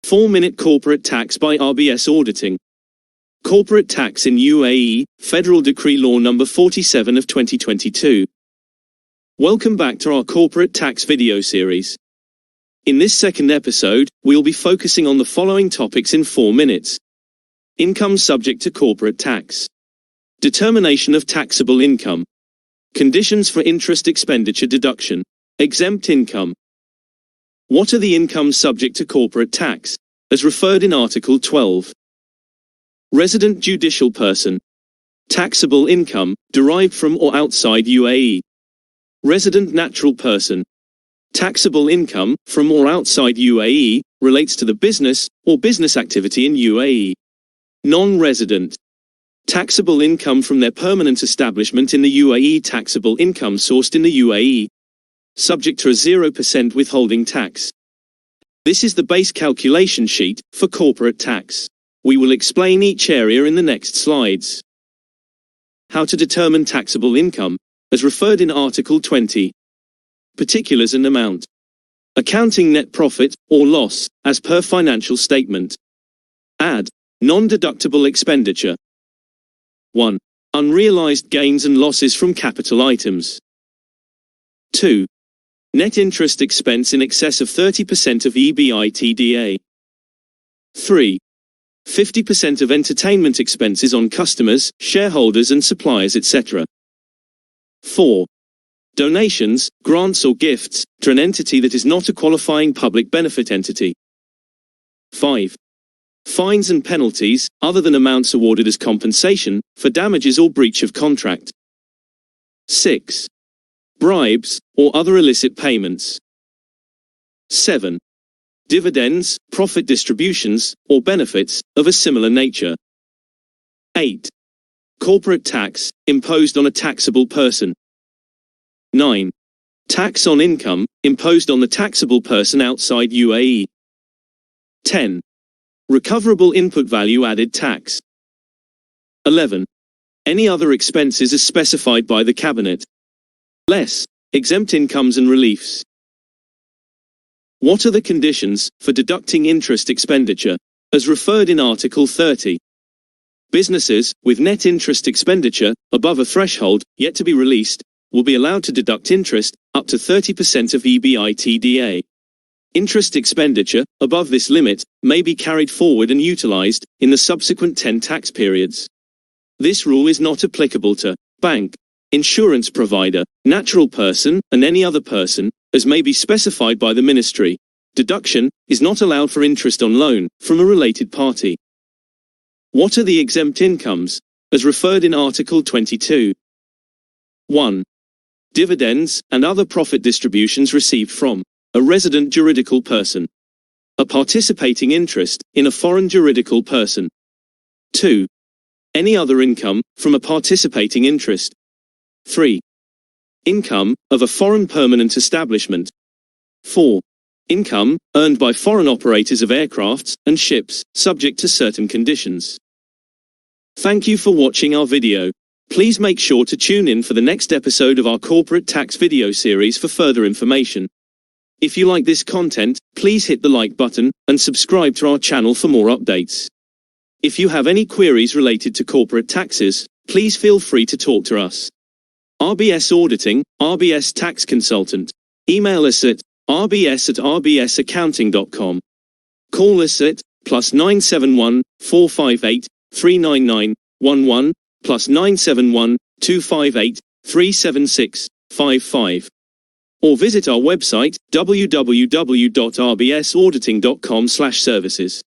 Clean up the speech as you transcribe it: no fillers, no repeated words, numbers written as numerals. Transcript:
4-Minute Corporate Tax by RBS Auditing. Corporate Tax in UAE, Federal Decree Law Number 47 of 2022. Welcome back to our Corporate Tax video series. In this second episode, we'll be focusing on the following topics in 4 minutes. Income subject to corporate tax. Determination of taxable income. Conditions for interest expenditure deduction. Exempt income. What are the incomes subject to corporate tax, as referred in Article 12? Resident judicial person. Taxable income, derived from or outside UAE. Resident natural person. Taxable income, from or outside UAE, relates to the business or business activity in UAE. Non-resident. Taxable income from their permanent establishment in the UAE. Taxable income sourced in the UAE. Subject to a 0% withholding tax. This is the base calculation sheet for corporate tax. We will explain each area in the next slides. How to determine taxable income, as referred in Article 20. Particulars and amount. Accounting net profit or loss, as per financial statement. Add. Non-deductible expenditure. 1. Unrealized gains and losses from capital items. 2. Net interest expense in excess of 30% of EBITDA. 3. 50% of entertainment expenses on customers, shareholders and suppliers, etc. 4. Donations, grants or gifts, to an entity that is not a qualifying public benefit entity. 5. Fines and penalties, other than amounts awarded as compensation, for damages or breach of contract. 6. Bribes, or other illicit payments. 7. Dividends, profit distributions, or benefits, of a similar nature. 8. Corporate tax, imposed on a taxable person. 9. Tax on income, imposed on the taxable person outside UAE. 10. Recoverable input value added tax. 11. Any other expenses as specified by the Cabinet. Less. Exempt incomes and reliefs. What are the conditions for deducting interest expenditure, as referred in Article 30? Businesses with net interest expenditure above a threshold yet to be released will be allowed to deduct interest up to 30% of EBITDA. Interest expenditure above this limit may be carried forward and utilized in the subsequent 10 tax periods. This rule is not applicable to bank, insurance provider, natural person, and any other person, as may be specified by the Ministry. Deduction is not allowed for interest on loan from a related party. What are the exempt incomes, as referred in Article 22? 1. Dividends and other profit distributions received from a resident juridical person. A participating interest in a foreign juridical person. 2. Any other income from a participating interest. 3. Income of a foreign permanent establishment. 4. Income earned by foreign operators of aircrafts and ships, subject to certain conditions. Thank you for watching our video. Please make sure to tune in for the next episode of our corporate tax video series for further information. If you like this content, please hit the like button and subscribe to our channel for more updates. If you have any queries related to corporate taxes, please feel free to talk to us. RBS Auditing, RBS Tax Consultant. Email us at rbs@rbsaccounting.com. Call us at +971 458 399 11 +971 258 376 55. Or visit our website www.rbsauditing.com/services.